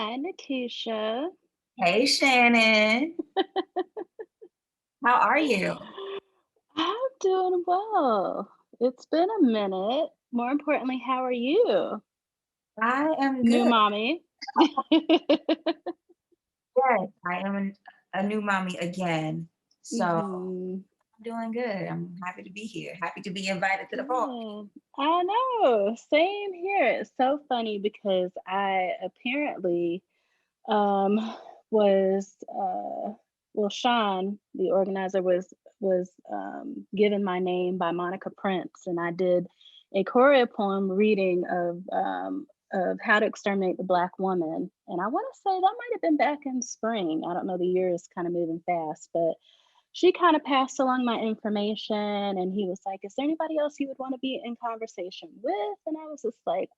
Hi, Nikesha. Hey Shannon, how are you? I'm doing well. It's been a minute. More importantly, how are you? I am New good. mommy. Yes, I am a new mommy again. So hmm I'm doing good. I'm happy to be here. Happy to be invited to the party. Yeah, I know. Same here. It's so funny because I apparently um was well, Sean, the organizer, was given my name by Monica Prince, and I did a choreo poem reading of How to Exterminate the Black Woman. And I want to say that might have been back in spring. I don't know, the year is kind of moving fast, but she kind of passed along my information, and he was like, "Is there anybody else you would want to be in conversation with?" And I was just like,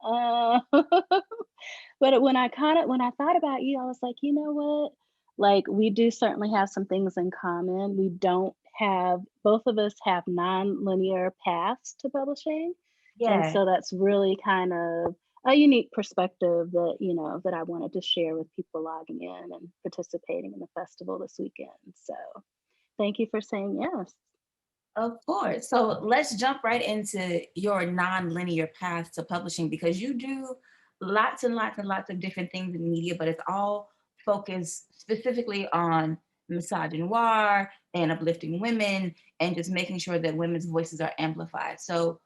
But when I thought about you, I was like, you know what? Like, we do certainly have some things in common. We don't have Both of us have non-linear paths to publishing. And Yeah. so that's really kind of a unique perspective that, that I wanted to share with people logging in and participating in the festival this weekend. So thank you for saying yes. Of course. So let's jump right into your non-linear path to publishing because you do lots and lots and lots of different things in media, but it's all focused specifically on misogynoir and uplifting women and just making sure that women's voices are amplified. So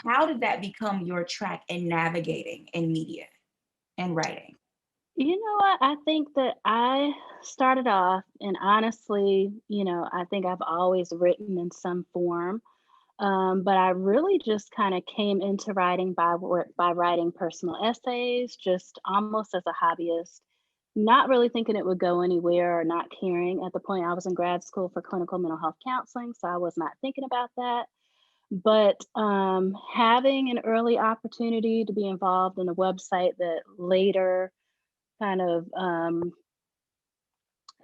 how did that become your track in navigating in media and writing? You know what? I think that I started off, and honestly, I think I've always written in some form. But I really just kind of came into writing by writing personal essays, just almost as a hobbyist, not really thinking it would go anywhere or not caring. At the point, I was in grad school for clinical mental health counseling, so I was not thinking about that. But having an early opportunity to be involved in a website that later kind of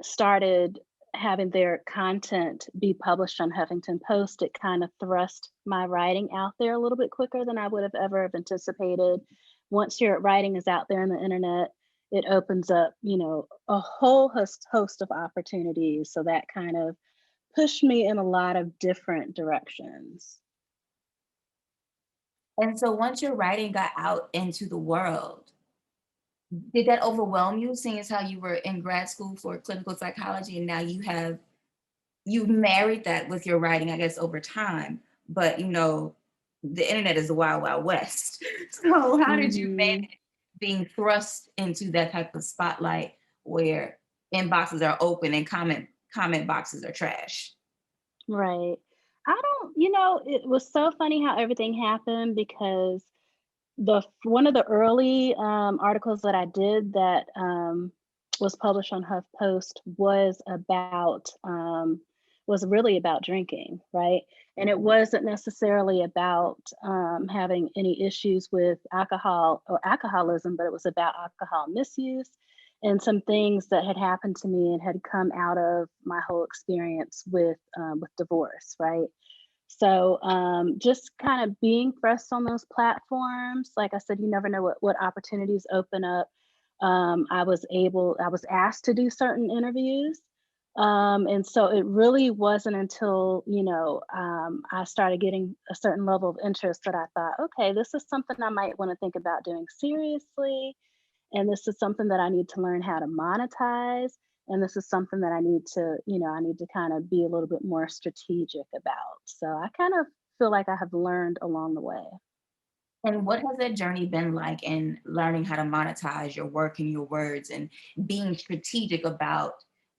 started having their content be published on Huffington Post, it kind of thrust my writing out there a little bit quicker than I would have ever have anticipated. Once your writing is out there on the internet, it opens up, a whole host of opportunities. So that kind of pushed me in a lot of different directions. And so once your writing got out into the world, did that overwhelm you, seeing as how you were in grad school for clinical psychology and now you've married that with your writing, I guess, over time. But the internet is the wild, wild west. So how did you hmm manage being thrust into that type of spotlight where inboxes are open and comment boxes are trash? Right. I don't, it was so funny how everything happened because one of the early articles that I did that was published on HuffPost was really about drinking, right? And it wasn't necessarily about having any issues with alcohol or alcoholism, but it was about alcohol misuse and some things that had happened to me and had come out of my whole experience with divorce, right? So just kind of being pressed on those platforms, like I said, you never know what opportunities open up. I was asked to do certain interviews. And so it really wasn't until, I started getting a certain level of interest that I thought, okay, this is something I might want to think about doing seriously. And this is something that I need to learn how to monetize. And this is something that I need to kind of be a little bit more strategic about. So I kind of feel like I have learned along the way. And what has that journey been like in learning how to monetize your work and your words and being strategic about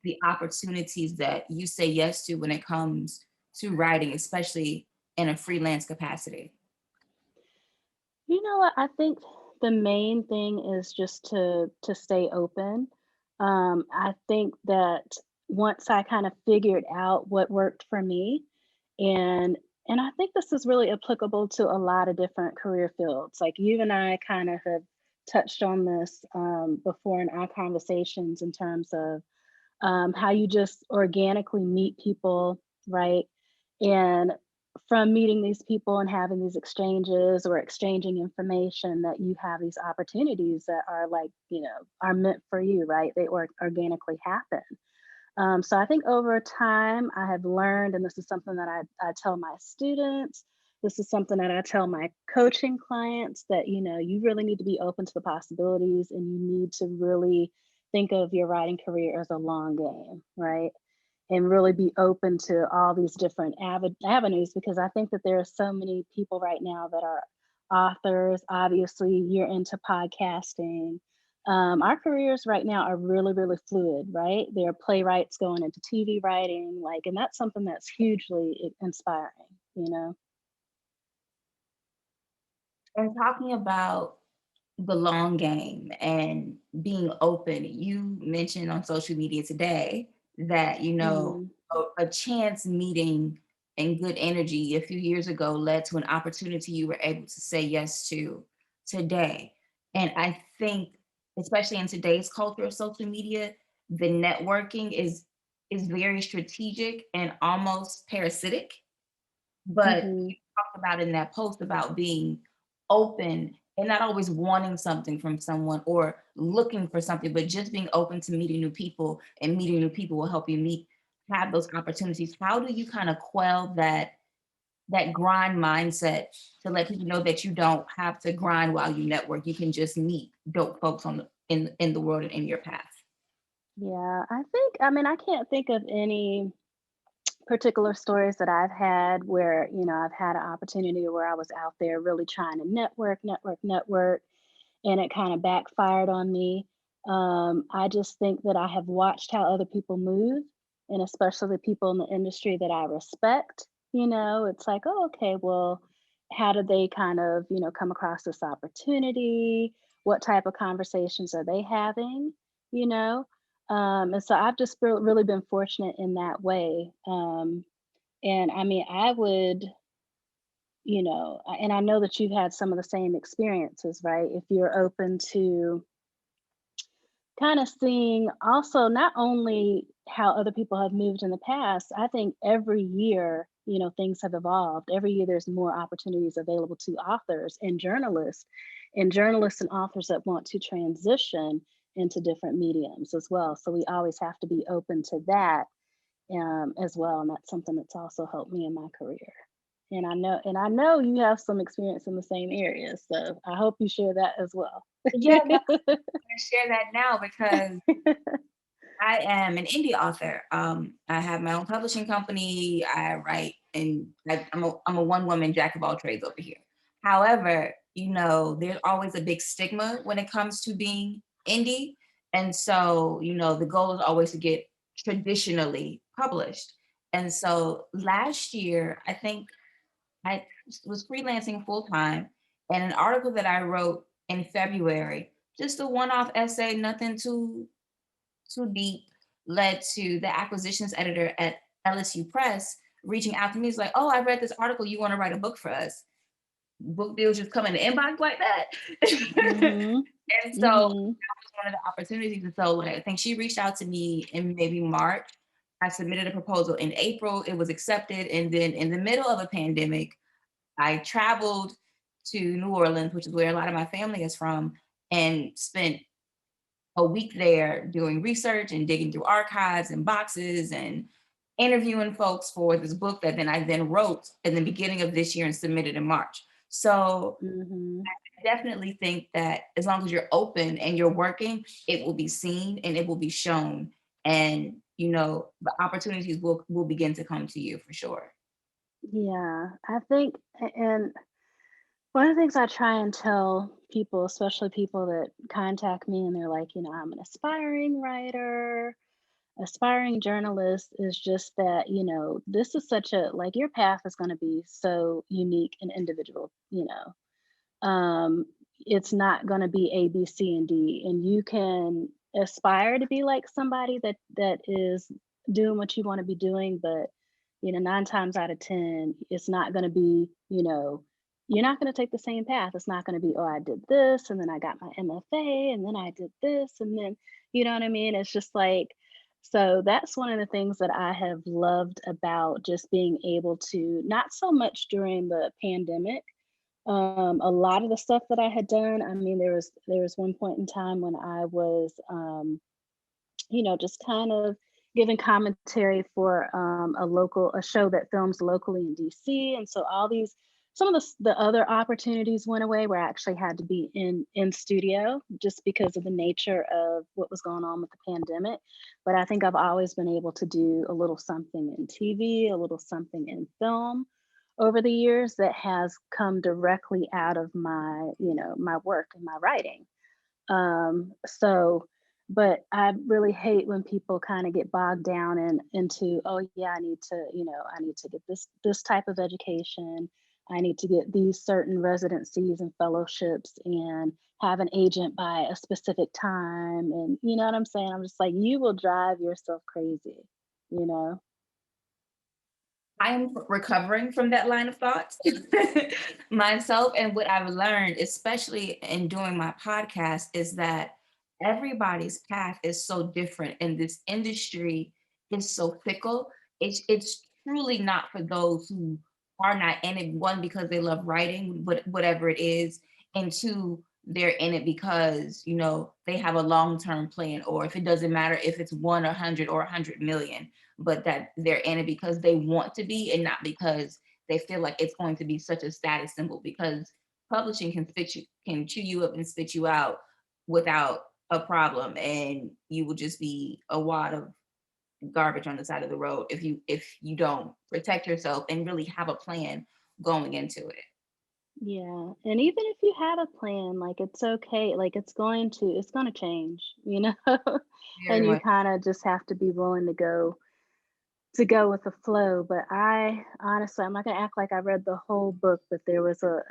the opportunities that you say yes to when it comes to writing, especially in a freelance capacity? You know what? I think the main thing is just to stay open. I think that once I kind of figured out what worked for me, and and I think this is really applicable to a lot of different career fields. Like you and I kind of have touched on this before in our conversations in terms of how you just organically meet people, right? And from meeting these people and having these exchanges or exchanging information that you have these opportunities that are like, are meant for you, right? They organically happen. So I think over time, I have learned, and this is something that I tell my students, this is something that I tell my coaching clients that, you really need to be open to the possibilities and you need to really think of your writing career as a long game, right? And really be open to all these different avenues because I think that there are so many people right now that are authors. Obviously, you're into podcasting. Our careers right now are really, really fluid, right? There are playwrights going into TV writing, like, and that's something that's hugely inspiring, you know? And talking about the long game and being open, you mentioned on social media today that, Hmm. a chance meeting and good energy a few years ago led to an opportunity you were able to say yes to today. And I think, especially in today's culture of social media, the networking is very strategic and almost parasitic. But Hmm. you talked about in that post about being open and not always wanting something from someone or looking for something, but just being open to meeting new people, and meeting new people will help you have those opportunities. How do you kind of quell that grind mindset to let people know that you don't have to grind while you network? You can just meet dope folks in the world and in your path. Yeah, I mean, I can't think of any particular stories that I've had where, I've had an opportunity where I was out there really trying to network, and it kind of backfired on me. I just think that I have watched how other people move, and especially the people in the industry that I respect. It's like, oh, okay, well, how did they kind of, come across this opportunity? What type of conversations are they having? You know, and so I've just really been fortunate in that way. And I mean, I would, and I know that you've had some of the same experiences, right? If you're open to kind of seeing also not only how other people have moved in the past, I think every year, things have evolved. Every year there's more opportunities available to authors and journalists and authors that want to transition into different mediums as well. So we always have to be open to that as well. And that's something that's also helped me in my career. And I know you have some experience in the same area. So I hope you share that as well. Yeah, no, I'm gonna share that now because I am an indie author. I have my own publishing company. I write, and I'm a one woman jack of all trades over here. However, there's always a big stigma when it comes to being indie, and so the goal is always to get traditionally published. And so last year, I think I was freelancing full time, and an article that I wrote in February, just a one off essay, nothing too deep, led to the acquisitions editor at LSU Press reaching out to me. He's like, "Oh, I read this article. You want to write a book for us?" Book deals just come in the inbox like that. Mhm. And so Mhm. that was one of the opportunities. And so like, I think she reached out to me in maybe March. I submitted a proposal in April. It was accepted. And then in the middle of a pandemic, I traveled to New Orleans, which is where a lot of my family is from, and spent a week there doing research and digging through archives and boxes and interviewing folks for this book that I then wrote in the beginning of this year and submitted in March. So Mhm. I definitely think that as long as you're open and you're working, it will be seen and it will be shown. And the opportunities will begin to come to you for sure. Yeah, I think, and one of the things I try and tell people, especially people that contact me and they're like, I'm an aspiring writer, aspiring journalist, is just that, this is such a, like, your path is going to be so unique and individual, it's not going to be A, B, C, and D. And you can aspire to be like somebody that is doing what you want to be doing, but nine times out of ten, it's not going to be, you're not going to take the same path. It's not going to be, oh, I did this, and then I got my MFA, and then I did this, and then, you know what I mean? It's just like, So that's one of the things that I have loved about just being able to, not so much during the pandemic. A lot of the stuff that I had done, I mean, there was one point in time when I was, just kind of giving commentary for a show that films locally in DC, and so all these some of the other opportunities went away where I actually had to be in studio just because of the nature of what was going on with the pandemic. But I think I've always been able to do a little something in TV, a little something in film over the years that has come directly out of my work and my writing. So, but I really hate when people kind of get bogged down into, oh yeah, I need to get this type of education. I need to get these certain residencies and fellowships and have an agent by a specific time. And you know what I'm saying? I'm just like, you will drive yourself crazy, you know? I am recovering from that line of thought myself. And what I've learned, especially in doing my podcast, is that everybody's path is so different, and this industry is so fickle. It's truly not for those who are not in it. One, because they love writing, but whatever it is, and two, they're in it because they have a long-term plan, or if it doesn't matter if it's 1 or 100 or 100 million, but that they're in it because they want to be and not because they feel like it's going to be such a status symbol, because publishing can chew you up and spit you out without a problem, and you will just be a wad of garbage on the side of the road if you don't protect yourself and really have a plan going into it. Yeah. And even if you have a plan, like it's okay. Like it's going to change, you know? Very And you much. kind of just have to be willing to go with the flow. But I honestly, I'm not gonna act like I read the whole book, but there was a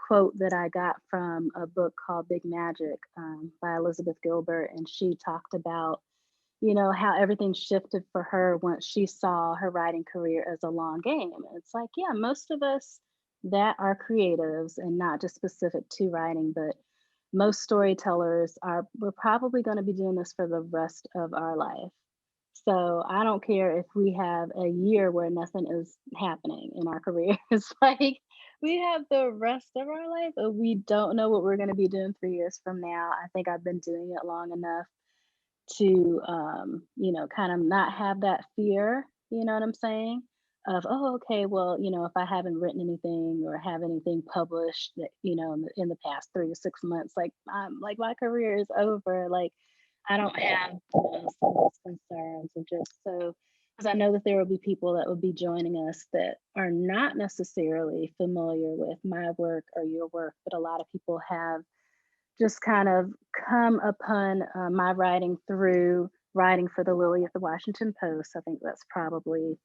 quote that I got from a book called Big Magic, by Elizabeth Gilbert, and she talked about, how everything shifted for her once she saw her writing career as a long game. And it's like, yeah, most of us that are creatives and not just specific to writing, but most storytellers we're probably going to be doing this for the rest of our life. So I don't care if we have a year where nothing is happening in our careers. Like we have the rest of our life, and we don't know what we're going to be doing 3 years from now. I think I've been doing it long enough to, kind of not have that fear. You know what I'm saying? Of, oh, okay, well, if I haven't written anything or have anything published that, in the past 3 to 6 months, like I'm like my career is over. Like I don't have some of those concerns, and just so because I know that there will be people that will be joining us that are not necessarily familiar with my work or your work, but a lot of people have just kind of come upon my writing through writing for the Lily at the Washington Post. I think that's probably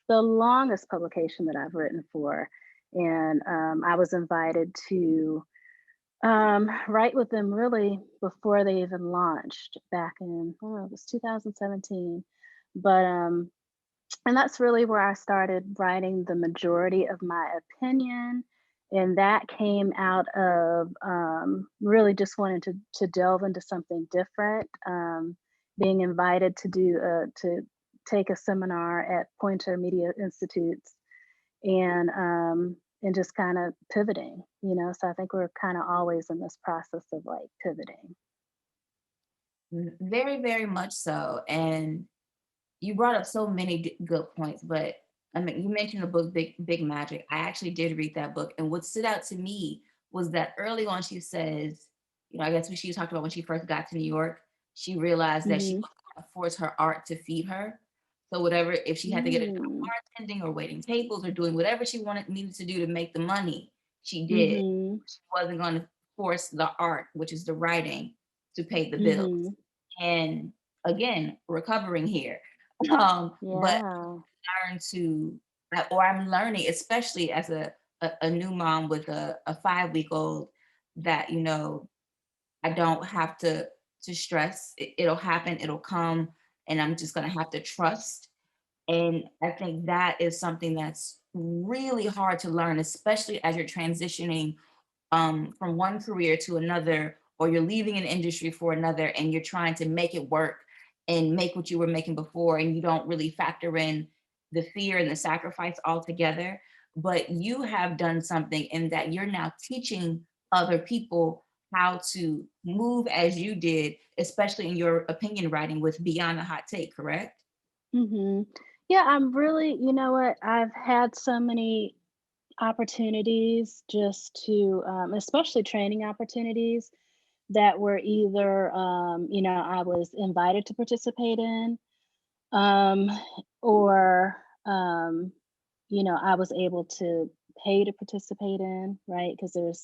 the longest publication that I've written for. And I was invited to write with them really before they even launched back in, oh, it was 2017. But and that's really where I started writing the majority of my opinion. And that came out of really just wanting to delve into something different. Being invited to take a seminar at Pointer Media Institutes, and just kind of pivoting. So I think we're kind of always in this process of like pivoting. Very, very much so. And you brought up so many good points, but I mean, you mentioned the book Big Magic. I actually did read that book, and what stood out to me was that early on she says, I guess when she talked about when she first got to New York, she realized that she Hmm. wasn't going to force her art to feed her. So whatever, if she had to get a job Mm. bartending or waiting tables or doing whatever she needed to do to make the money, she did. Mhm. She wasn't going to force the art, which is the writing, to pay the bills. Mhm. And again, recovering here. But Yeah. learn to, or I'm learning, especially as a new mom with a 5 week old, that I don't have to stress. It'll happen, it'll come, and I'm just gonna have to trust. And I think that is something that's really hard to learn, especially as you're transitioning from one career to another, or you're leaving an industry for another, and you're trying to make it work. and make what you were making before, and you don't really factor in the fear and the sacrifice altogether. But you have done something in that you're now teaching other people how to move as you did, especially in your opinion writing with Beyond the Hot Take, correct? Hmm. Yeah, I'm really, you know what? I've had so many opportunities just to, especially training opportunities that were either, I was invited to participate in, um, or, I was able to pay to participate in, right? Because there's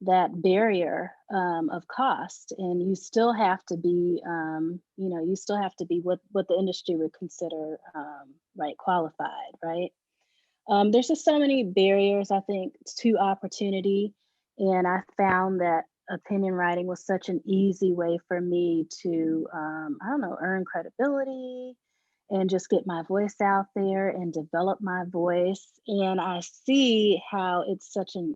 that barrier of cost, and you still have to be, you still have to be what the industry would consider, right, qualified, right? There's just so many barriers, I think, to opportunity. And I found that opinion writing was such an easy way for me to, I don't know, earn credibility and just get my voice out there and develop my voice. And I see how it's such an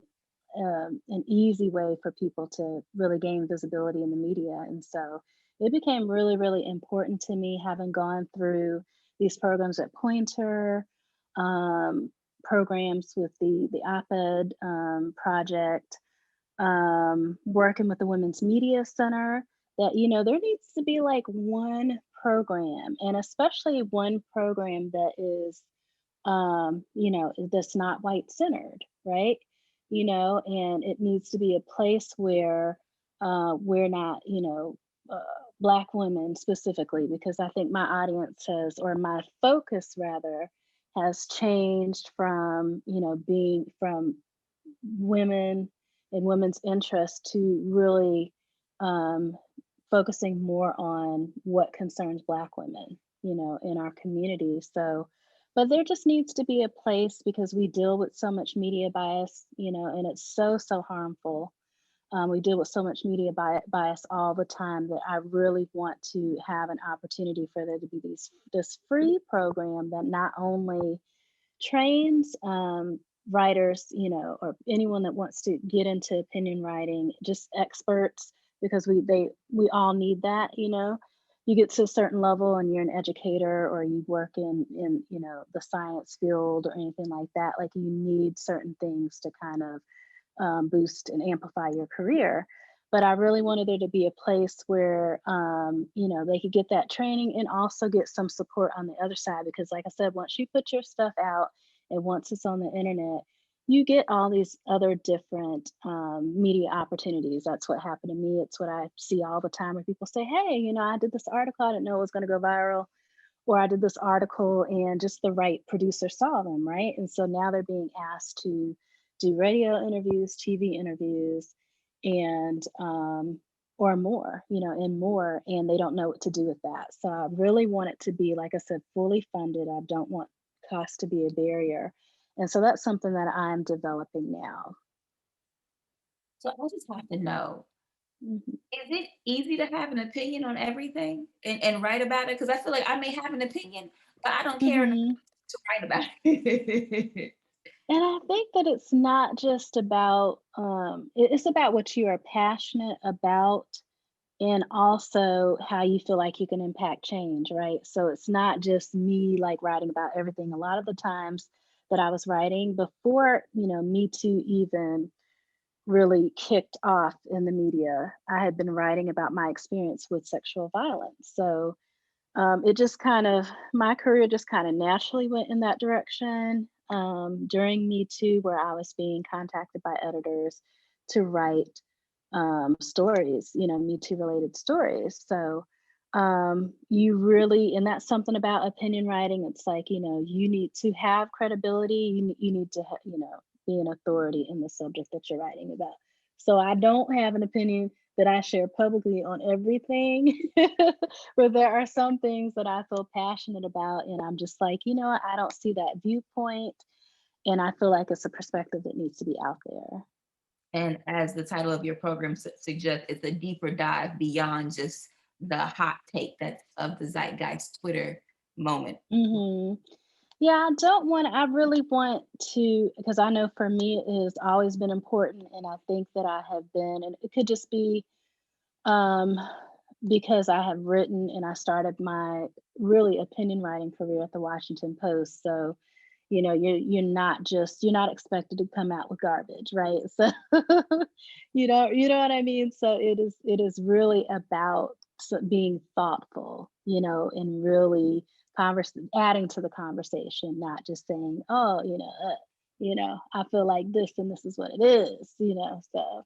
easy way for people to really gain visibility in the media. And so it became really, really important to me, having gone through these programs at Pointer, um, programs with the op-ed project, working with the Women's Media Center, that, there needs to be like one program, and especially one program that is, that's not white centered, right? And it needs to be a place where we're not, uh, Black women specifically, because I think my audience has, or my focus rather, has changed from, being from women and women's interests to really um, focusing more on what concerns Black women, in our community. So, but there just needs to be a place, because we deal with so much media bias, and it's so, so harmful. We deal with so much media bias all the time, that I really want to have an opportunity for there to be this free program that not only trains writers, or anyone that wants to get into opinion writing, just experts, because we all need that. You get to a certain level and you're an educator, or you work in the science field or anything like that. Like, you need certain things to kind of boost and amplify your career. But I really wanted there to be a place where, they could get that training and also get some support on the other side. Because, like I said, once you put your stuff out and once it's on the internet, you get all these other different media opportunities. That's what happened to me. It's what I see all the time, where people say, "Hey, I did this article. I didn't know it was going to go viral." Or I did this article and just the right producer saw them, right? And so now they're being asked to do radio interviews, TV interviews, and or more, and more, and they don't know what to do with that. So I really want it to be, like I said, fully funded. I don't want cost to be a barrier. And so that's something that I'm developing now. So I just have to know, Mhm. is it easy to have an opinion on everything and write about it? Because I feel like I may have an opinion, but I don't care enough Mhm. to write about it. And I think that it's not just about, it's about what you are passionate about, and also how you feel like you can impact change, right? So it's not just me like writing about everything. A lot of the times that I was writing before, Me Too even really kicked off in the media, I had been writing about my experience with sexual violence. So it just kind of, my career just kind of naturally went in that direction during Me Too, where I was being contacted by editors to write stories, Me Too related stories. So you really, and that's something about opinion writing. It's like, you need to have credibility. You need to, be an authority in the subject that you're writing about. So I don't have an opinion that I share publicly on everything, but there are some things that I feel passionate about, and I'm just like, what, I don't see that viewpoint, and I feel like it's a perspective that needs to be out there. And as the title of your program suggests, it's a deeper dive beyond just the hot take that's of the zeitgeist Twitter moment. Hmm. Yeah, I really want to, because I know for me it has always been important, and I think that I have been, and it could just be, um, because I have written and I started my really opinion writing career at the Washington Post. So, you're not expected to come out with garbage, right? So, you know what I mean? So it is really about being thoughtful, and really adding to the conversation, not just saying, "Oh, I feel like this and this is what it is," so.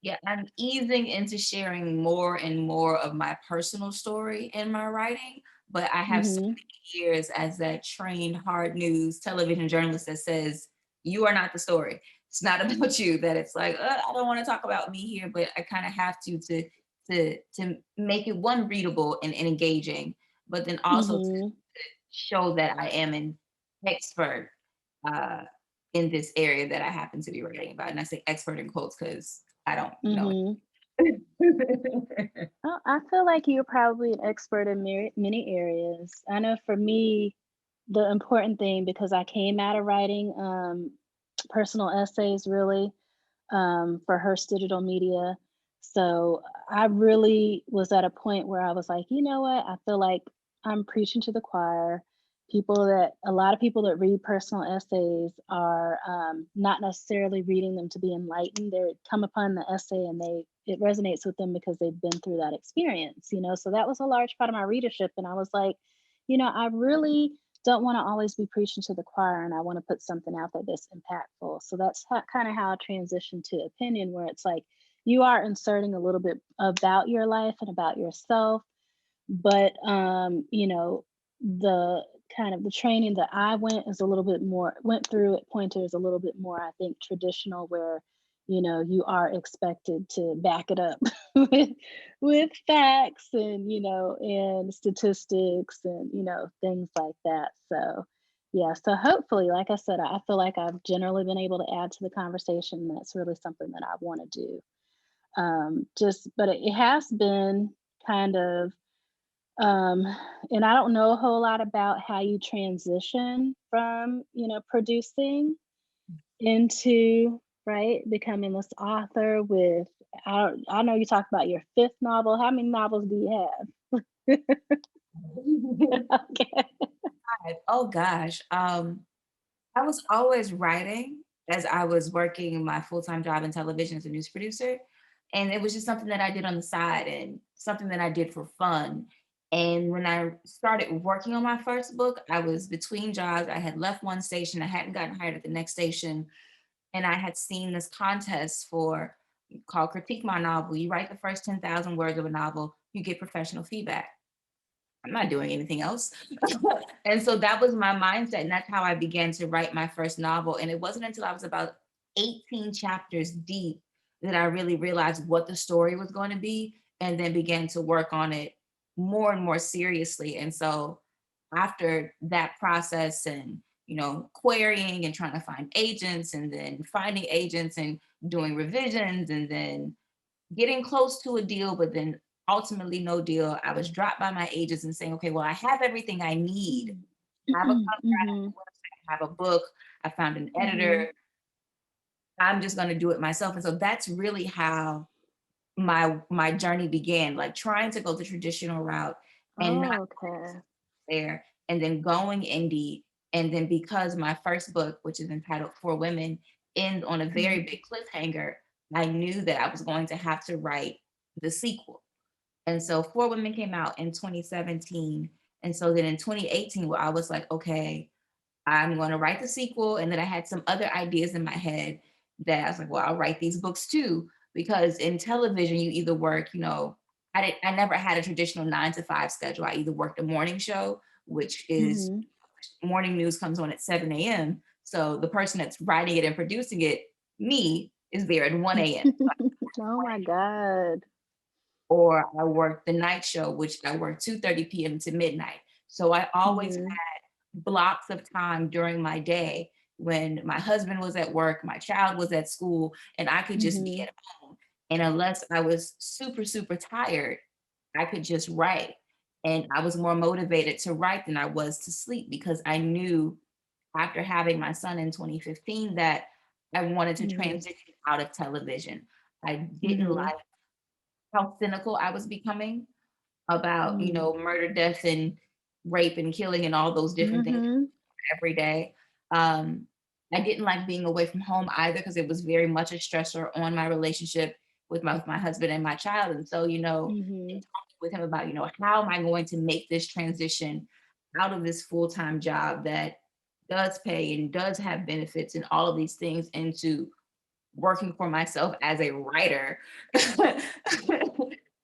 Yeah, I'm easing into sharing more and more of my personal story in my writing, but I have so Mhm. many years as that trained hard news television journalist that says, you are not the story. It's not about you. That it's like, I don't want to talk about me here, but I kind of have to make it one readable and engaging, but then also to Mhm. show that I am an expert uh, in this area that I happen to be writing about. And I say expert in quotes because I don't know. Mhm. Oh, I feel like you're probably an expert in many areas. I know for me, the important thing, because I came out of writing personal essays really, for Hearst Digital Media. So I really was at a point where I was like, you know what? I feel like I'm preaching to the choir. A lot of people that read personal essays are not necessarily reading them to be enlightened. They come upon the essay and it resonates with them because they've been through that experience. So that was a large part of my readership. And I was like, I really don't want to always be preaching to the choir, and I want to put something out there that's impactful. So that's kind of how I transitioned to opinion, where it's like you are inserting a little bit about your life and about yourself, but the kind of the training that I went through at Pointer is a little bit more, I think, traditional, where you are expected to back it up with facts and and statistics and things like that. So yeah, so hopefully, like I said, I feel like I've generally been able to add to the conversation. That's really something that I want to do. Just but it has been kind of um, and I don't know a whole lot about how you transition from, producing into, right, becoming this author with, I know you talked about your fifth novel. How many novels do you have? Okay. Oh gosh. I was always writing as I was working my full-time job in television as a news producer. And it was just something that I did on the side and something that I did for fun. And when I started working on my first book, I was between jobs. I had left one station, I hadn't gotten hired at the next station. And I had seen this contest for called Critique My Novel. You write the first 10,000 words of a novel, you get professional feedback. I'm not doing anything else. And so that was my mindset. And that's how I began to write my first novel. And it wasn't until I was about 18 chapters deep that I really realized what the story was going to be and then began to work on it more and more seriously. And so after that process and querying and trying to find agents and then finding agents and doing revisions and then getting close to a deal, but then ultimately no deal. I was dropped by my agents and saying, okay, well, I have everything I need. Mm. I have a contract, I have a Mhm. website, I have a book, I found an Mhm. editor. I'm just going to do it myself. And so that's really how my journey began, like trying to go the traditional route and not Oh, okay. there, and then going indie. And then because my first book, which is entitled For Women, ends on a Mhm. very big cliffhanger, I knew that I was going to have to write the sequel. And so Four Women came out in 2017. And so then in 2018, where I was like, okay, I'm going to write the sequel. And then I had some other ideas in my head that I was like, well, I'll write these books too. Because in television, you either work, I never had a traditional 9 to 5 schedule. I either worked a morning show, which is Mhm. morning news comes on at 7 a.m. So the person that's writing it and producing it, me, is there at 1 a.m. Oh my God. Or I worked the night show, which I worked 2:30 p.m. to midnight. So I always Mhm. blocks of time during my day when my husband was at work, my child was at school, and I could just be Mhm. at home. And unless I was super, super tired, I could just write. And I was more motivated to write than I was to sleep because I knew after having my son in 2015 that I wanted to Mhm. transition out of television. I didn't Mhm. like how cynical I was becoming about, Mm. murder, death, and rape and killing and all those different things Mhm. every day. Um, I didn't like being away from home either because it was very much a stressor on my relationship with my husband and my child. And so, in Mhm. talking with him about, how am I going to make this transition out of this full-time job that does pay and does have benefits and all of these things into working for myself as a writer.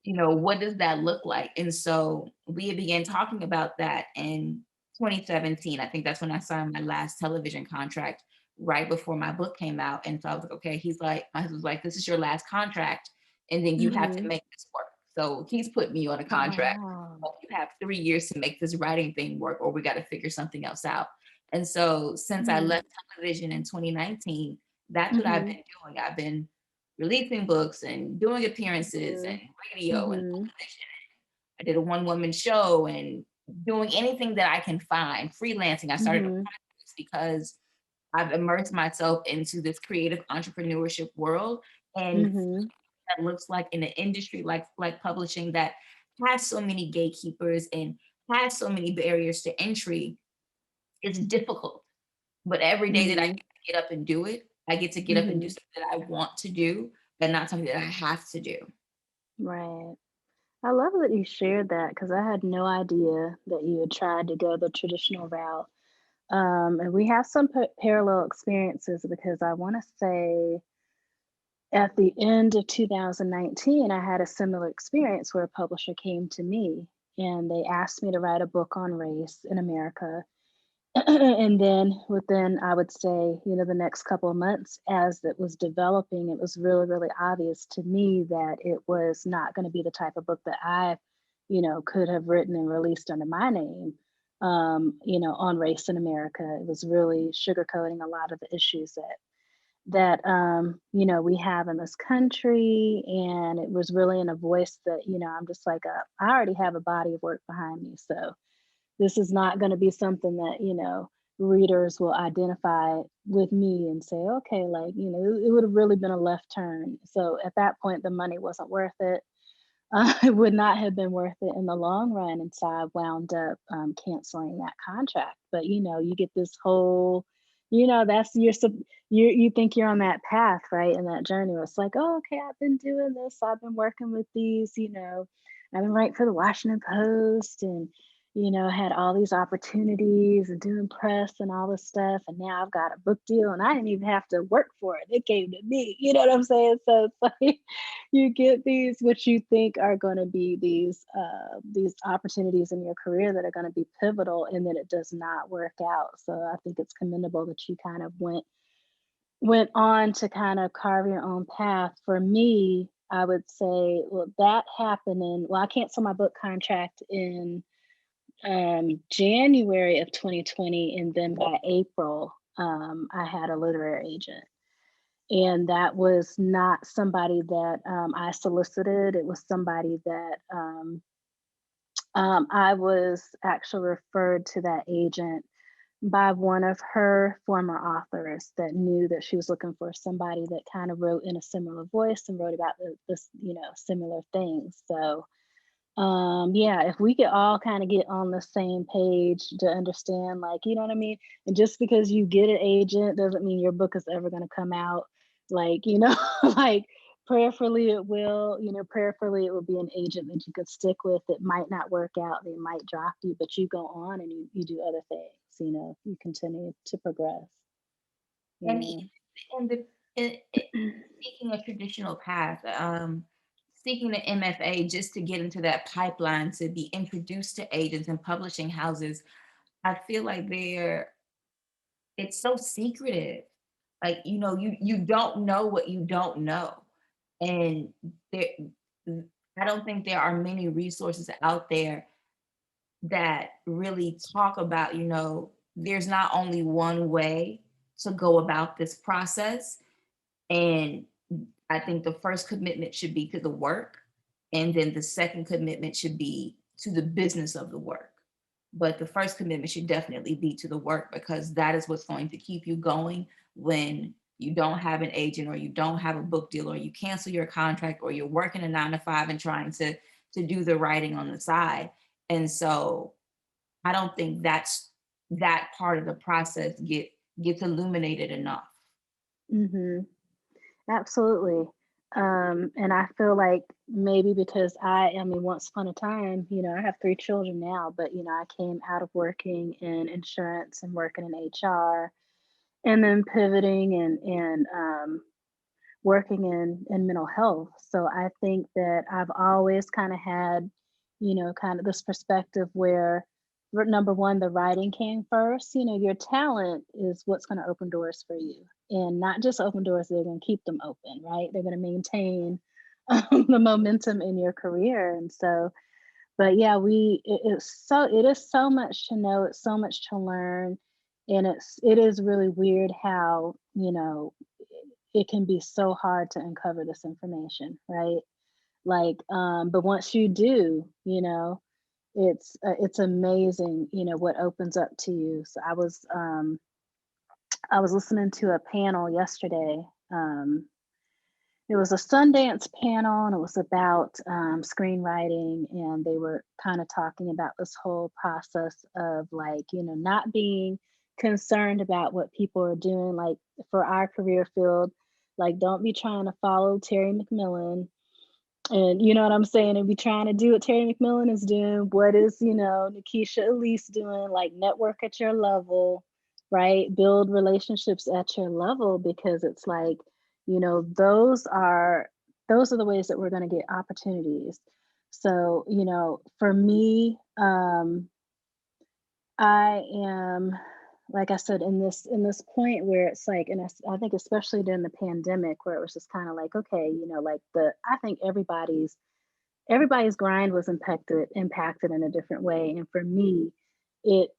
What does that look like? And so we began talking about that in 2017. I think that's when I signed my last television contract right before my book came out. And so I was like, okay, my husband's like, this is your last contract. And then you have to Mhm. make this work. So he's put me on a contract. Wow. Well, you have 3 years to make this writing thing work, or we got to figure something else out. And so since I Mm. left television in 2019, that's what I've Mhm. been doing. I've been releasing books and doing appearances and Mhm. radio and Mhm. television. I did a one-woman show and doing anything that I can find. Freelancing. I started a Mhm. podcast because I've immersed myself into this creative entrepreneurship world, and Mhm. that looks like in an industry like publishing that has so many gatekeepers and has so many barriers to entry. It's difficult. But every day that I get Mhm. to get up and do it, I get to get up and do Mhm. something that I want to do, and not something that I have to do. Right. I love that you shared that because I had no idea that you had tried to go the traditional route. And we have some parallel experiences because I want to say at the end of 2019, I had a similar experience where a publisher came to me and they asked me to write a book on race in America. And then within, I would say, the next couple of months, as it was developing, it was really, really obvious to me that it was not going to be the type of book that I, could have written and released under my name, on race in America. It was really sugarcoating a lot of the issues that we have in this country, and it was really in a voice that I'm just like, I already have a body of work behind me, so this is not going to be something that readers will identify with me and say, okay, like it would have really been a left turn. So at that point the money wasn't worth it. It would not have been worth it in the long run, and so I wound up canceling that contract. But you get this whole, that's you think you're on that path, right, in that journey where it's like, oh, okay, I've been doing this, I've been working with these, I've been writing for the Washington Post, and had all these opportunities and doing press and all this stuff, and now I've got a book deal, and I didn't even have to work for it. It came to me. You know what I'm saying? So it's like you get these what you think are going to be these opportunities in your career that are going to be pivotal, and then it does not work out. So I think it's commendable that you kind of went on to kind of carve your own path. For me, I would say, well, that happened in, well, I canceled my book contract in January of 2020, and then by April, I had a literary agent. And that was not somebody that I solicited. It was somebody that I was actually referred to that agent by one of her former authors that knew that she was looking for somebody that kind of wrote in a similar voice and wrote about this, similar things. So, yeah, if we could all kind of get on the same page to understand, like, you know what I mean? And just because you get an agent doesn't mean your book is ever going to come out. Like, like prayerfully it will, prayerfully it will be an agent that you could stick with. It might not work out, they might drop you, but you go on and you do other things, you continue to progress, you And know. and the seeking a traditional path, seeking the MFA just to get into that pipeline to be introduced to agents and publishing houses, I feel like it's so secretive. Like, you don't know what you don't know. And there I don't think there are many resources out there that really talk about, there's not only one way to go about this process. And I think the first commitment should be to the work. And then the second commitment should be to the business of the work. But the first commitment should definitely be to the work because that is what's going to keep you going when you don't have an agent, or you don't have a book deal, or you cancel your contract, or you're working a 9 to 5 and trying to do the writing on the side. And so I don't think that part of the process gets illuminated enough. Hmm. Absolutely. And I feel like maybe because I mean, once upon a time, I have 3 children now, but I came out of working in insurance and working in HR, and then pivoting and working in mental health. So I think that I've always kind of had, kind of this perspective where number one, the writing came first. Your talent is what's going to open doors for you. And not just open doors, they're going to keep them open, right? They're going to maintain the momentum in your career. And so, but yeah, it is so much to know, it's so much to learn. And it is really weird how, it can be so hard to uncover this information, right? Like, but once you do, it's amazing, what opens up to you. So I was listening to a panel yesterday. It was a Sundance panel, and it was about screenwriting, and they were kind of talking about this whole process of, like, not being concerned about what people are doing. Like, for our career field, like, don't be trying to follow Terry McMillan, and you know what I'm saying, and be trying to do what Terry McMillan is doing. What is, Nikesha Elise doing? Like, network at your level, right? Build relationships at your level, because it's like, those are the ways that we're going to get opportunities. So, for me, I am, like I said, in this point where it's like, and I think especially during the pandemic, where it was just kind of like, okay, like I think everybody's grind was impacted in a different way. And for me, it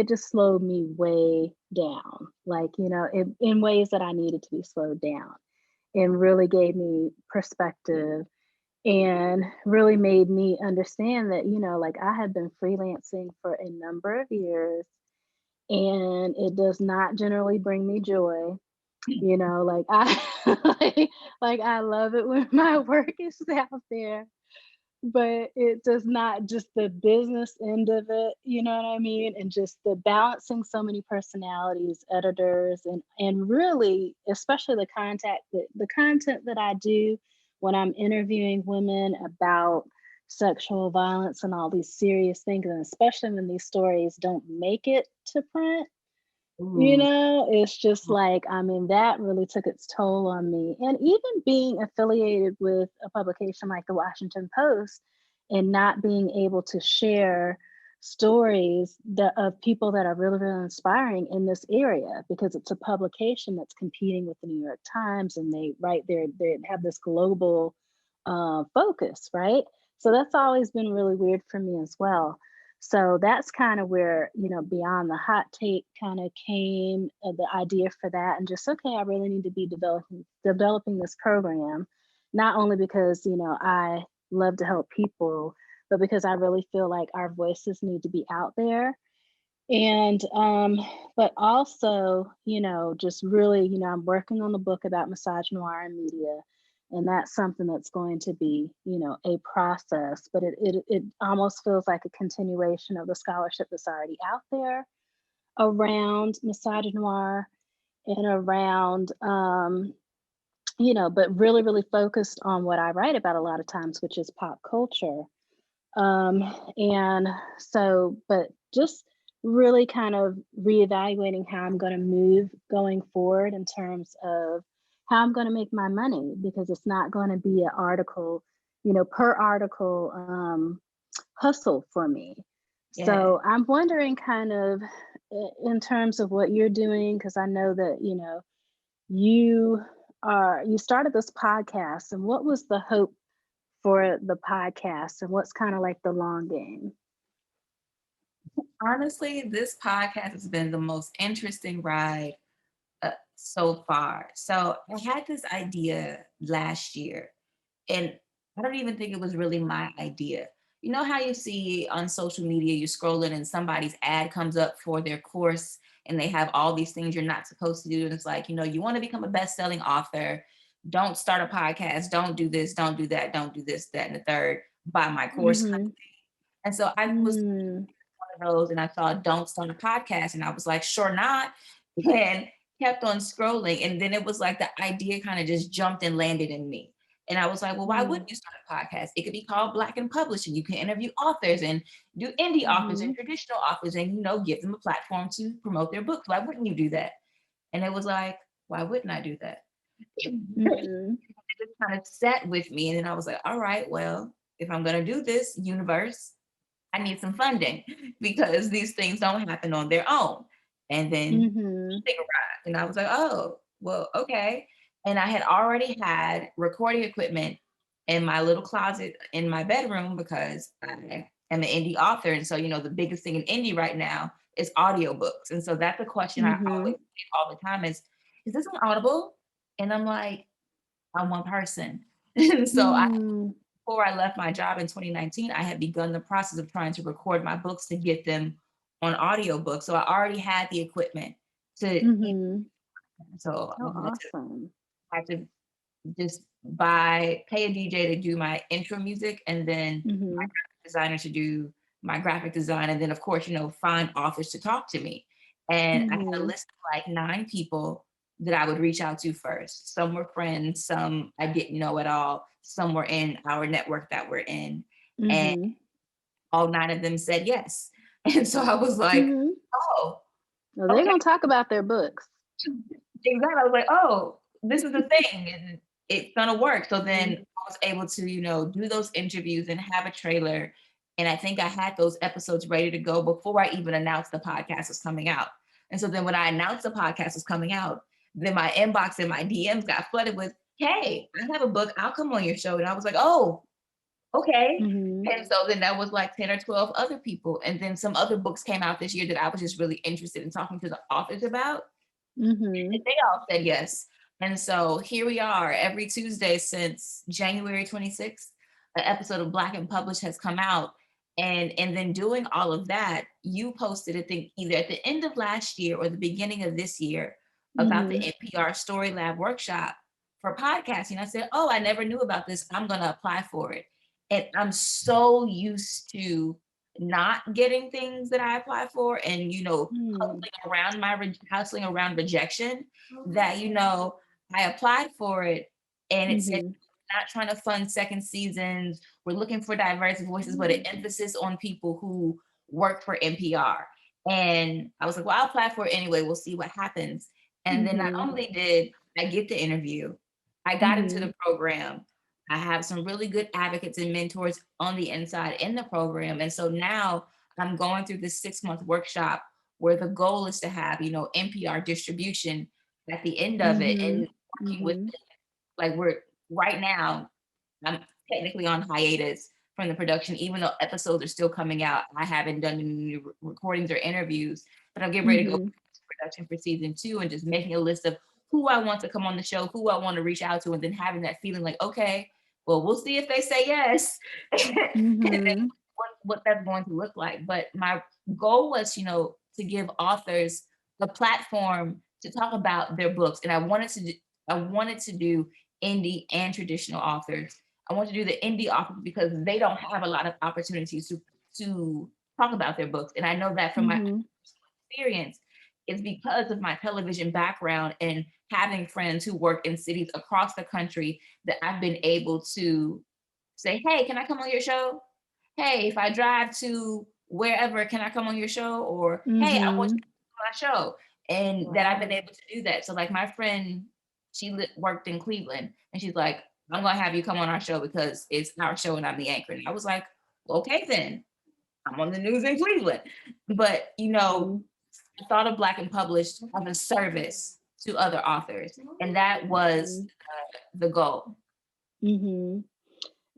just slowed me way down, like, in ways that I needed to be slowed down, and really gave me perspective, and really made me understand that, like, I had been freelancing for a number of years, and it does not generally bring me joy. Like, I like I love it when my work is out there, but it does not, just the business end of it, you know what I mean? And just the balancing so many personalities, editors, and really, especially the content that I do when I'm interviewing women about sexual violence and all these serious things, and especially when these stories don't make it to print, Ooh. it's just like, I mean, that really took its toll on me. And even being affiliated with a publication like the Washington Post, and not being able to share stories of people that are really, really inspiring in this area, because it's a publication that's competing with the New York Times, and they have this global focus, right? So that's always been really weird for me as well. So that's kind of where, Beyond the Hot Take kind of came, the idea for that, and just, okay, I really need to be developing this program, not only because, I love to help people, but because I really feel like our voices need to be out there. And but also, just really, I'm working on the book about misogynoir in media. And that's something that's going to be, a process, but it almost feels like a continuation of the scholarship that's already out there around misogynoir, and around but really, really focused on what I write about a lot of times, which is pop culture. Um, and so, but just really kind of reevaluating how I'm going to move going forward in terms of how I'm going to make my money, because it's not going to be an article, per article hustle for me. Yeah. So I'm wondering, kind of, in terms of what you're doing, because I know that, you you started this podcast, and what was the hope for the podcast, and what's kind of like the long game? Honestly, this podcast has been the most interesting ride so far. So I had this idea last year, and I don't even think it was really my idea. You know how you see on social media, you're scrolling and somebody's ad comes up for their course, and they have all these things you're not supposed to do. And it's like, you want to become a best-selling author, don't start a podcast, don't do this, don't do that, don't do this, that, and the third, buy my course. Mm-hmm. And so I was Mm. one of those, and I saw don't start a podcast, and I was like, sure not, and kept on scrolling. And then it was like the idea kind of just jumped and landed in me. And I was like, well, why wouldn't you start a podcast? It could be called Black in Publishing. You can interview authors and do indie authors Mm-hmm. and traditional authors and, give them a platform to promote their books. Why wouldn't you do that? And it was like, why wouldn't I do that? It Mm-hmm. just kind of sat with me. And then I was like, all right, well, if I'm going to do this, universe, I need some funding because these things don't happen on their own. And then Mm-hmm. they arrived, and I was like, oh, well, okay. And I had already had recording equipment in my little closet in my bedroom because I am an indie author. And so, the biggest thing in indie right now is audiobooks. And so that's a question I Mm-hmm. always get all the time is this on Audible? And I'm like, I'm one person. And so Mm. before I left my job in 2019, I had begun the process of trying to record my books to get them on audiobooks. So I already had the equipment to Mm-hmm. so Oh, awesome. I had to just pay a DJ to do my intro music, and then my Mm-hmm. graphic designer to do my graphic design, and then of course, find authors to talk to me. And I had a Mm-hmm. list of like 9 people that I would reach out to first. Some were friends, some I didn't know at all, some were in our network that we're in. And Mm-hmm. all 9 of them said yes. And so I was like, Mm-hmm. oh, Well, they're okay. gonna talk about their books. Exactly. I was like, oh, this is the thing, and it's gonna work. So then Mm-hmm. I was able to, do those interviews and have a trailer. And I think I had those episodes ready to go before I even announced the podcast was coming out. And so then when I announced the podcast was coming out, then my inbox and my DMs got flooded with, hey, I have a book, I'll come on your show. And I was like, oh, okay. Mm-hmm. And so then that was like 10 or 12 other people. And then some other books came out this year that I was just really interested in talking to the authors about. Mm-hmm. And they all said yes. And so here we are every Tuesday since January 26th, an episode of Black and Published has come out. And then doing all of that, you posted, I think, either at the end of last year or the beginning of this year about the Mm-hmm. NPR Story Lab workshop for podcasting. I said, oh, I never knew about this. I'm going to apply for it. And I'm so used to not getting things that I apply for and, Mm-hmm. hustling around rejection that, I applied for it and it said, Mm-hmm. not trying to fund second seasons. We're looking for diverse voices, but an emphasis on people who work for NPR. And I was like, well, I'll apply for it anyway. We'll see what happens. And then not Mm-hmm. only did I get the interview, I got into Mm-hmm. the program. I have some really good advocates and mentors on the inside in the program. And so now I'm going through this 6-month workshop where the goal is to have, NPR distribution at the end of it Mm-hmm. and working with, Mm-hmm. like, we're right now, I'm technically on hiatus from the production, even though episodes are still coming out. I haven't done any recordings or interviews, but I'm getting ready to go Mm-hmm. to production for season 2 and just making a list of who I want to come on the show, who I want to reach out to, and then having that feeling like, okay, well, we'll see if they say yes, and then Mm-hmm. what that's going to look like. But my goal was, to give authors a platform to talk about their books, and I wanted to do indie and traditional authors. I want to do the indie authors because they don't have a lot of opportunities to talk about their books, and I know that from my Mm-hmm. experience is because of my television background and having friends who work in cities across the country that I've been able to say, hey, can I come on your show? Hey, if I drive to wherever, can I come on your show? Or, hey, I want Mm-hmm. you to come on my show. And that I've been Wow. able to do that. So like my friend, worked in Cleveland and she's like, I'm going to have you come on our show because it's our show and I'm the anchor. And I was like, well, okay, then I'm on the news in Cleveland. But, Mm-hmm. I thought of Black and Published as a service to other authors. And that was the goal. Mm-hmm.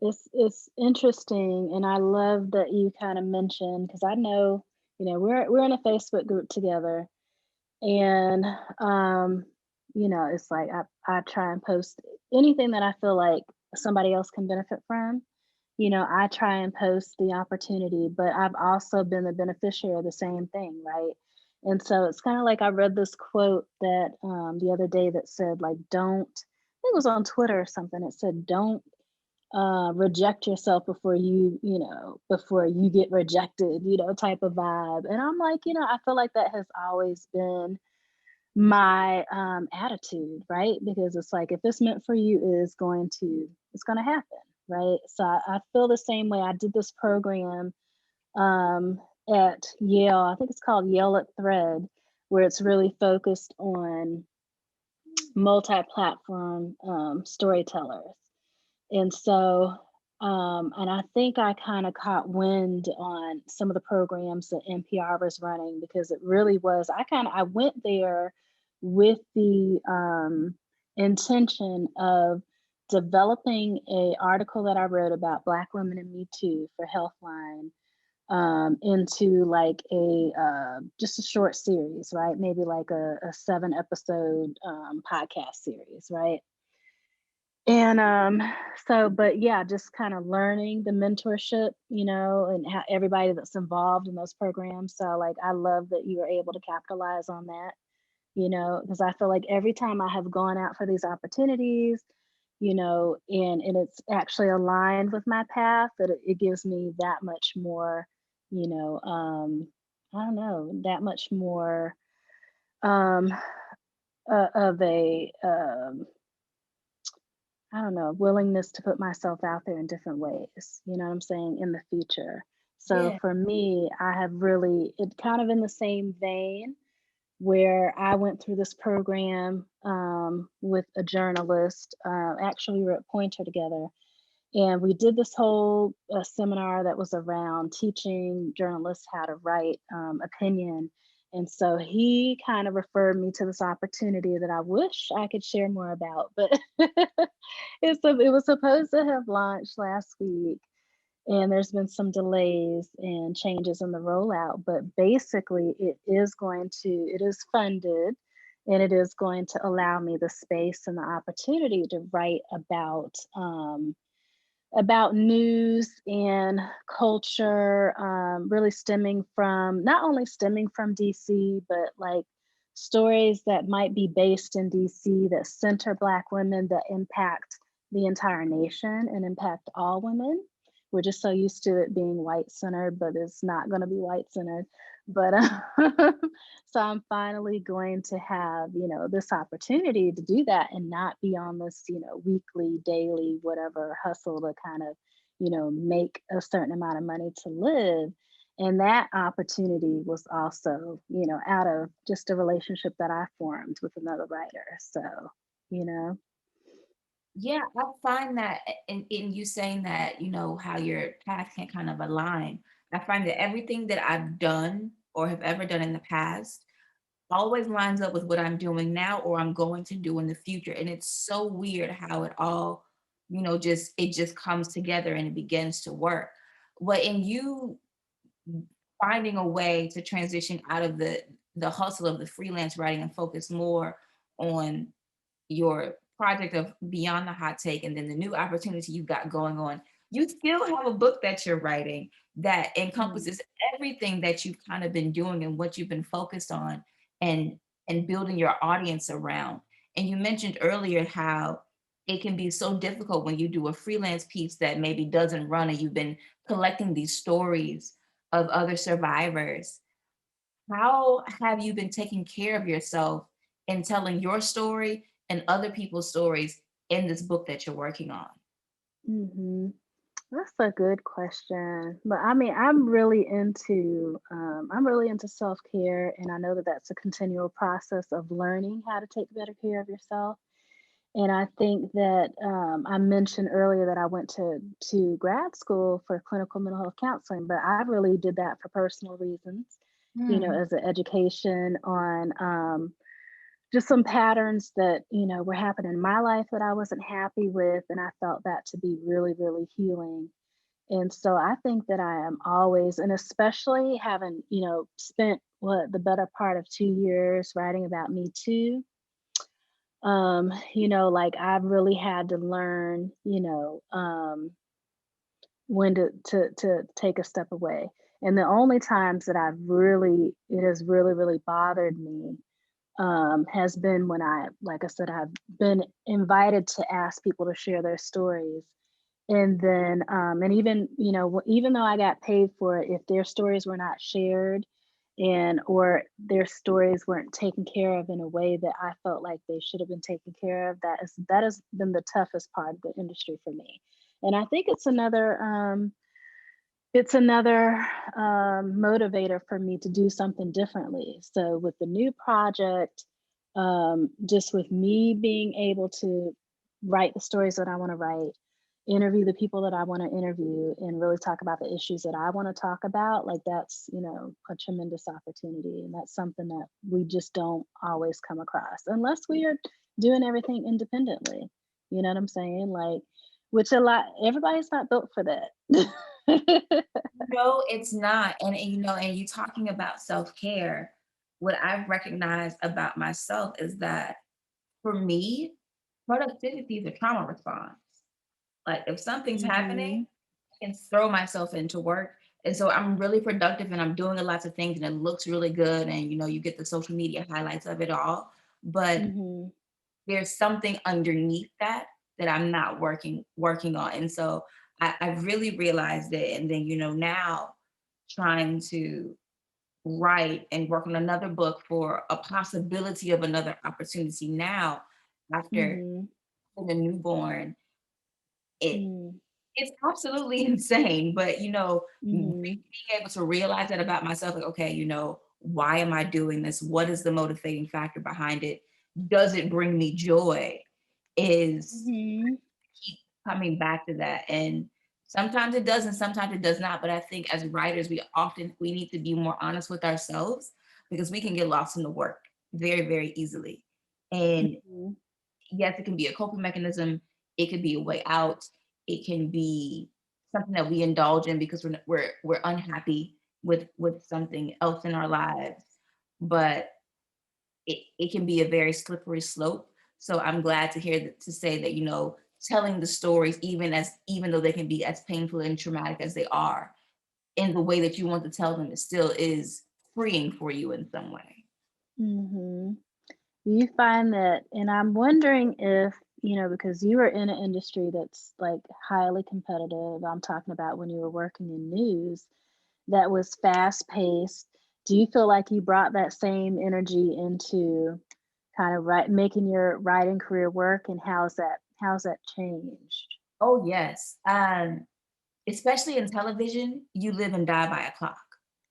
It's interesting, and I love that you kind of mentioned because I know, we're in a Facebook group together, and it's like I try and post anything that I feel like somebody else can benefit from. I try and post the opportunity, but I've also been the beneficiary of the same thing, right? And so it's kind of like I read this quote that the other day that said, like, don't, I think it was on Twitter or something. It said, don't reject yourself before before you get rejected, type of vibe. And I'm like, I feel like that has always been my attitude, right? Because it's like if it's meant for you, it's going to happen, right? So I feel the same way. I did this program um, at Yale. I think it's called Yale at Thread, where it's really focused on multi-platform storytellers. And so, and I think I kind of caught wind on some of the programs that NPR was running because it really was. I went there with the intention of developing a article that I wrote about Black women and Me Too for Healthline into like a just a short series, right? Maybe like a 7 episode podcast series, right? And but yeah, just kind of learning the mentorship, and how everybody that's involved in those programs. So like I love that you were able to capitalize on that, because I feel like every time I have gone out for these opportunities, and it's actually aligned with my path, that it gives me that much more, you know, I don't know, that much more um of a I don't know, willingness to put myself out there in different ways, you know what I'm saying, in the future. So Yeah. for me, I have really, it kind of in the same vein where I went through this program with a journalist. Actually, we were at Pointer together, and we did this whole seminar that was around teaching journalists how to write opinion. And so he kind of referred me to this opportunity that I wish I could share more about, but it was supposed to have launched last week, and there's been some delays and changes in the rollout. But basically, it is funded, and it is going to allow me the space and the opportunity to write about news and culture, really stemming from not only stemming from DC, but like stories that might be based in DC that center Black women that impact the entire nation and impact all women. We're just so used to it being white centered, but it's not going to be white centered. But so I'm finally going to have, this opportunity to do that and not be on this, weekly, daily, whatever hustle to kind of, make a certain amount of money to live. And that opportunity was also, out of just a relationship that I formed with another writer. So, you know, Yeah, I find that in you saying that, how your path can kind of align. I find that everything that I've done or have ever done in the past always lines up with what I'm doing now or I'm going to do in the future. And it's so weird how it all, just comes together and it begins to work. But in you finding a way to transition out of the hustle of the freelance writing and focus more on your project of Beyond the Hot Take and then the new opportunity you've got going on, you still have a book that you're writing that mm, encompasses everything that you've kind of been doing and what you've been focused on and and building your audience around. And you mentioned earlier how it can be so difficult when you do a freelance piece that maybe doesn't run and you've been collecting these stories of other survivors. How have you been taking care of yourself in telling your story and other people's stories in this book that you're working on? hmm That's a good question. But I mean, I'm really into self-care, and I know that that's a continual process of learning how to take better care of yourself. And I think that I mentioned earlier that I went to grad school for clinical mental health counseling, but I really did that for personal reasons, Mm, as an education on just some patterns that, were happening in my life that I wasn't happy with. And I felt that to be really, really healing. And so I think that I am always, and especially having, spent the better part of 2 years writing about Me Too, like I've really had to learn, when to take a step away. And the only times that it has really, really bothered me has been when like I said, I've been invited to ask people to share their stories. And then, and even, even though I got paid for it, if their stories were not shared or their stories weren't taken care of in a way that I felt like they should have been taken care of, that has been the toughest part of the industry for me. And I think it's another motivator for me to do something differently. So with the new project, just with me being able to write the stories that I want to write, interview the people that I want to interview, and really talk about the issues that I want to talk about, like that's, a tremendous opportunity. And that's something that we just don't always come across unless we are doing everything independently. You know what I'm saying? Like, which everybody's not built for that. No, it's not. And you talking about self-care, what I've recognized about myself is that for me, productivity is a trauma response. Like if something's happening, Mhm. I can throw myself into work. And so I'm really productive and I'm doing a lots of things and it looks really good. And you get the social media highlights of it all. But Mhm. there's something underneath that I'm not working on. And so I've really realized it. And then, now trying to write and work on another book for a possibility of another opportunity now after Mhm. having a newborn, it Mm. it's absolutely insane. But Mhm. being able to realize that about myself, like, okay, why am I doing this? What is the motivating factor behind it? Does it bring me joy? Is Mhm. keep coming back to that. And sometimes it does and sometimes it does not. But I think as writers, we need to be more honest with ourselves because we can get lost in the work very, very easily. And Mhm. yes, it can be a coping mechanism, it could be a way out, it can be something that we indulge in because we're unhappy with something else in our lives. But it can be a very slippery slope. So I'm glad to hear to say that, telling the stories, even though they can be as painful and traumatic as they are, in the way that you want to tell them, it still is freeing for you in some way. Mhm. You find that, and I'm wondering if, because you are in an industry that's like highly competitive. I'm talking about when you were working in news that was fast paced. Do you feel like you brought that same energy into kind of making your writing career work, and how's that changed? Oh yes. Especially in television, you live and die by a clock.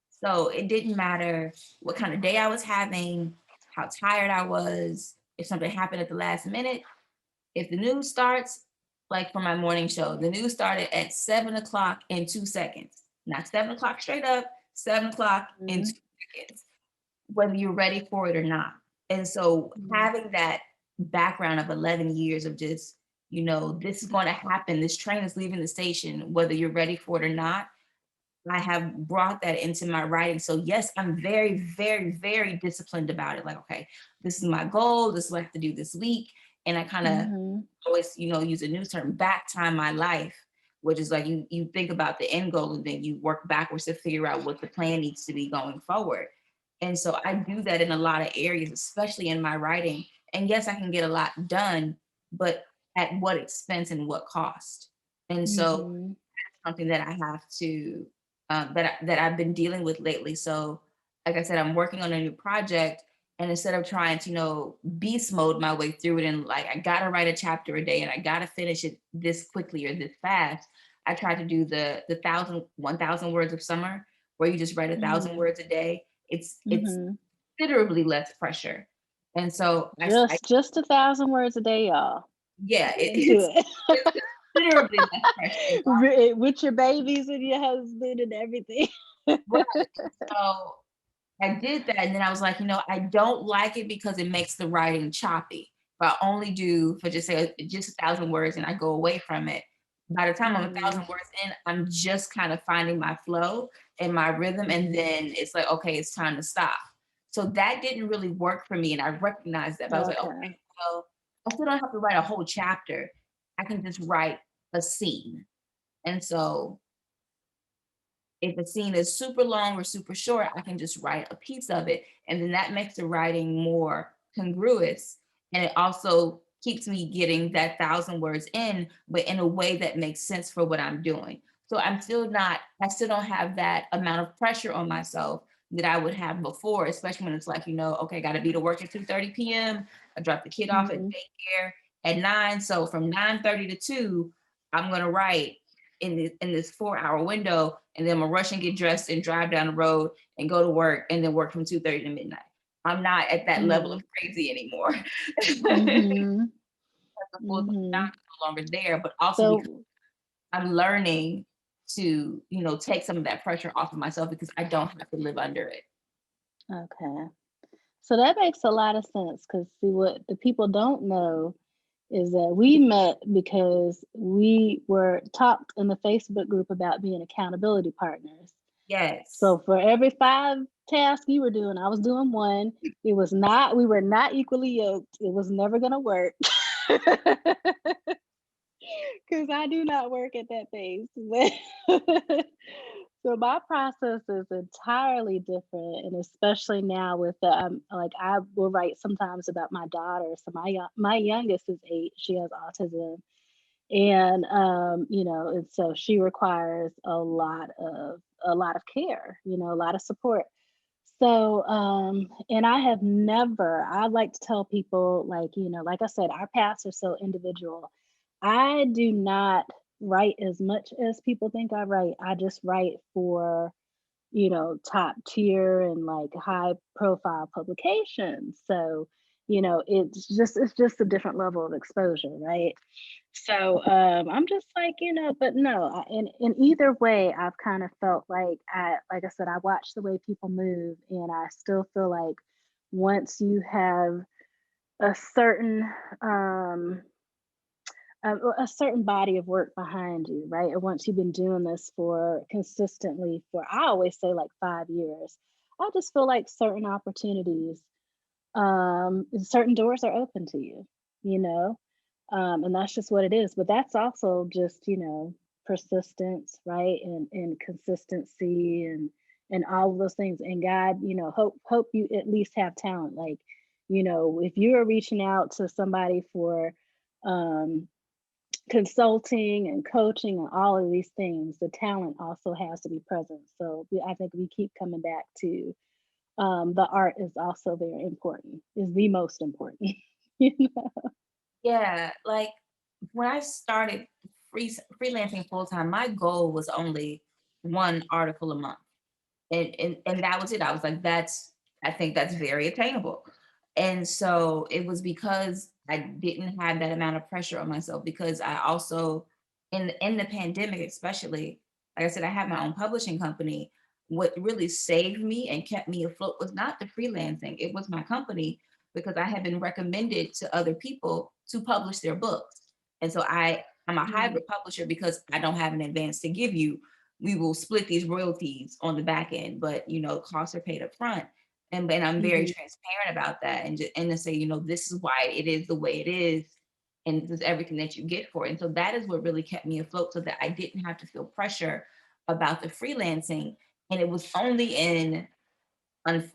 So it didn't matter what kind of day I was having, how tired I was, if something happened at the last minute. If the news starts, like for my morning show, the news started at 7 o'clock in 2 seconds. Not 7 o'clock straight up, 7 o'clock in Mhm. 2 seconds, whether you're ready for it or not. And so Mhm. having that background of 11 years of just, this is going to happen, this train is leaving the station, whether you're ready for it or not, I have brought that into my writing. So yes, I'm very, very, very disciplined about it. Like, okay, this is my goal. This is what I have to do this week. And I kind of Mhm. always, use a new term, back time my life, which is like you think about the end goal and then you work backwards to figure out what the plan needs to be going forward. And so I do that in a lot of areas, especially in my writing. And yes, I can get a lot done, but at what expense and what cost? And so Mhm. something that I have to that I've been dealing with lately. So, like I said, I'm working on a new project, and instead of trying to beast mode my way through it and like I gotta write a chapter a day and I gotta finish it this quickly or this fast, I try to do the 1,000 words of summer where you just write 1,000 Mhm. words a day. It's Mhm. considerably less pressure, and so I Just 1,000 words a day, y'all. yeah, Do it. it's considerably less pressure. With your babies and your husband and everything. Right. So I did that, and then I was like, I don't like it because it makes the writing choppy. If I only do for just 1,000 words and I go away from it, by the time I'm a Mhm. thousand words in, I'm just kind of finding my flow and my rhythm, and Mhm. then it's like, okay, it's time to stop. So that didn't really work for me, and I recognized that. But I was like, Okay. okay, well, I still don't have to write a whole chapter. I can just write a scene, and so if a scene is super long or super short, I can just write a piece of it. And then that makes the writing more congruous. And it also keeps me getting that 1,000 words in, but in a way that makes sense for what I'm doing. So I still don't have that amount of pressure on myself that I would have before, especially when it's like, okay, got to be to work at 2:30 p.m. I drop the kid off at Mhm. daycare at 9. So from 9:30 to 2, I'm going to write in this 4 hour window, and then I'm gonna rush and get dressed and drive down the road and go to work and then work from 2:30 to midnight. I'm not at that level of Mhm. crazy anymore. Mhm. The full-time job Mhm. is no longer there, but also because So, I'm learning to, take some of that pressure off of myself because I don't have to live under it. okay. So that makes a lot of sense because see what the people don't know is that we met because we were talked in the Facebook group about being accountability partners. Yes. So for every 5 tasks you were doing, I was doing 1. We were not equally yoked. It was never gonna work. Because I do not work at that pace. So my process is entirely different, and especially now with the like I will write sometimes about my daughter. So my youngest is 8. She has autism, and and so she requires a lot of care, a lot of support. So, and I like to tell people, like, like I said, our paths are so individual. I do not write as much as people think I write. I just write for, top tier and like high profile publications. So, it's just a different level of exposure, right? So I'm just like, but no, in either way, I've kind of felt like I said, I watch the way people move, and I still feel like once you have a certain um, a certain body of work behind you, right, and once you've been doing this for consistently for I always say like 5 years, I just feel like certain opportunities, certain doors are open to you, you know and that's just what it is. But that's also just, persistence, right? And consistency and all of those things. And God, hope you at least have talent. Like, if you're reaching out to somebody for um consulting and coaching and all of these things, the talent also has to be present. So I think we keep coming back to the art is also very important, is the most important. you know? Yeah, like when I started freelancing full time, my goal was only one article a month. And that was it. I was like, I think that's very attainable. And so it was because I didn't have that amount of pressure on myself because I also in the pandemic, especially, like I said, I had my own publishing company. What really saved me and kept me afloat was not the freelancing, it was my company because I had been recommended to other people to publish their books. And so I'm a Mm, hybrid publisher because I don't have an advance to give you. We will split these royalties on the back end, but costs are paid up front. And I'm very mhm. transparent about that and to say, this is why it is the way it is, and this is everything that you get for it. And so that is what really kept me afloat so that I didn't have to feel pressure about the freelancing. And it was only in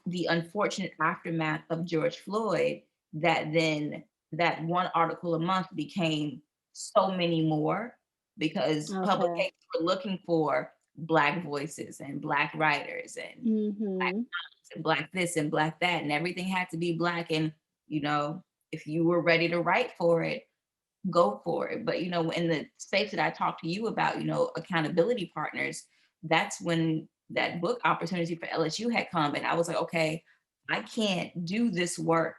the unfortunate aftermath of George Floyd that then that one article a month became so many more because Okay. publications were looking for Black voices and Black writers and Black Mhm. moms and Black this and Black that, and everything had to be Black. And, you know, if you were ready to write for it, go for it. But in the space that I talked to you about, accountability partners, that's when that book opportunity for LSU had come. And I was like, okay, I can't do this work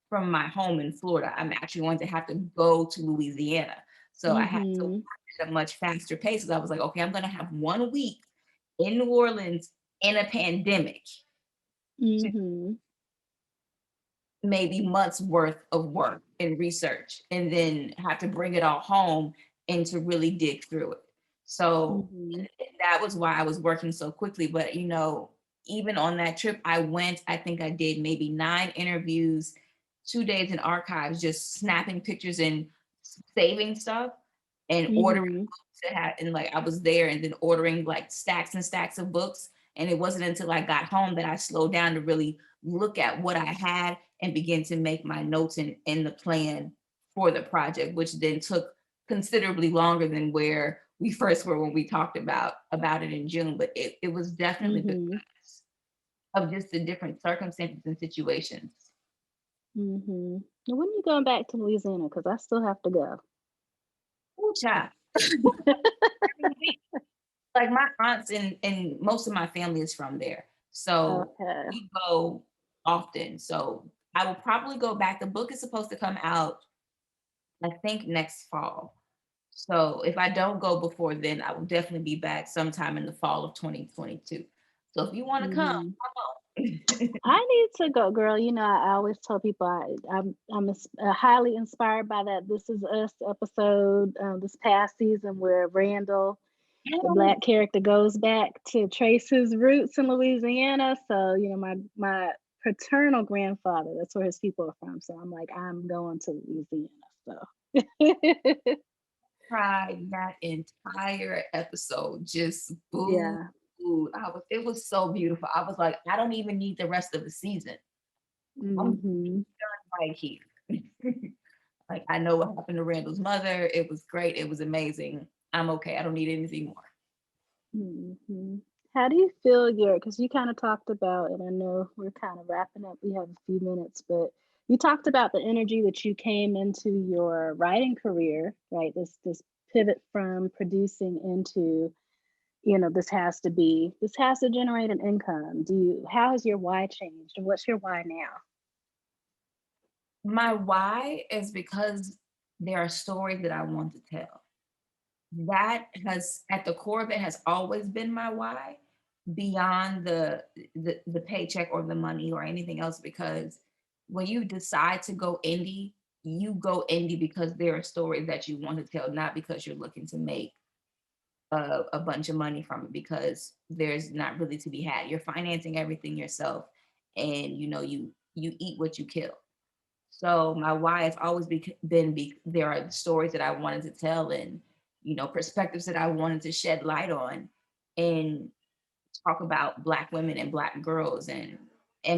from my home in Florida. I'm actually going to have to go to Louisiana. So I had to work Mhm. at a much faster pace. I was like, okay, I'm gonna have 1 week in New Orleans in a pandemic, Mhm. maybe months worth of work and research and then have to bring it all home and to really dig through it. So Mhm. that was why I was working so quickly. But even on that trip, I think I did maybe 9 interviews, 2 days in archives, just snapping pictures and saving stuff and ordering Mhm. to have, and like I was there and then ordering like stacks and stacks of books. And it wasn't until I got home that I slowed down to really look at what I had and begin to make my notes and the plan for the project, which then took considerably longer than where we first were when we talked about it in June. But it was definitely Mm-hmm. because of just the different circumstances and situations. Mm-hmm. When are you going back to Louisiana? Because I still have to go. Ooh, child. Like my aunts and most of my family is from there. So Okay. we go often. So I will probably go back. The book is supposed to come out, I think, next fall. So if I don't go before then, I will definitely be back sometime in the fall of 2022. So if you want to come, Mm-hmm. come on. I need to go, girl. I always tell people I'm highly inspired by that This Is Us episode this past season where Randall, the black character, goes back to trace his roots in Louisiana. So my paternal grandfather, that's where his people are from. So I'm like, I'm going to Louisiana. So Cried that entire episode, just boo. yeah. It was so beautiful. I was like, I don't even need the rest of the season. I'm Hmm. right here. Like I know what happened to Randall's mother. It was great. It was amazing. I'm okay. I don't need anything more. Hmm. How do you feel because you kind of talked about, and I know we're kind of wrapping up, we have a few minutes, but you talked about the energy that you came into your writing career, right? This pivot from producing into, this has to generate an income. How has your why changed? And what's your why now? My why is because there are stories that I want to tell. That has, at the core of it, has always been my why, beyond the paycheck or the money or anything else. Because when you decide to go indie, you go indie because there are stories that you want to tell, not because you're looking to make a bunch of money from it, because there's not really to be had. You're financing everything yourself, and you eat what you kill. So my why has always there are stories that I wanted to tell, and perspectives that I wanted to shed light on, and talk about Black women and Black girls and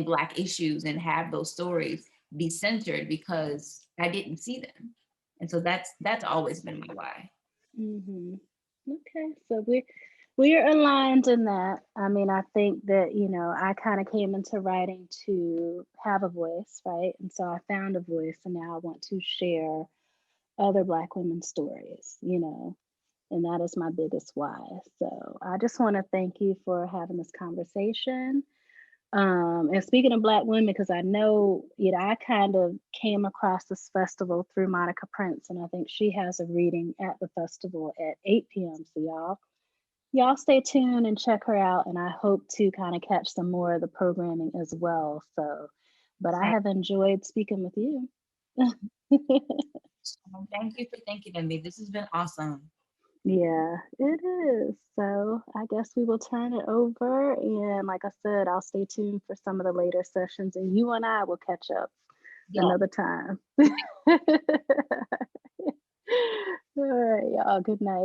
Black issues, and have those stories be centered because I didn't see them. And so that's always been my why. Hmm. Okay, so we're aligned in that. I mean, I think that, I kind of came into writing to have a voice, right? And so I found a voice, and now I want to share other Black women's stories, and that is my biggest why. So I just want to thank you for having this conversation. And speaking of Black women, because I know, I kind of came across this festival through Monica Prince, and I think she has a reading at the festival at 8 p.m. So y'all stay tuned and check her out. And I hope to kind of catch some more of the programming as well. So, but I have enjoyed speaking with you. Thank you for thinking of me. This has been awesome. Yeah, it is. So I guess we will turn it over. And like I said, I'll stay tuned for some of the later sessions, and you and I will catch up Yeah. another time. All right, y'all. Good night.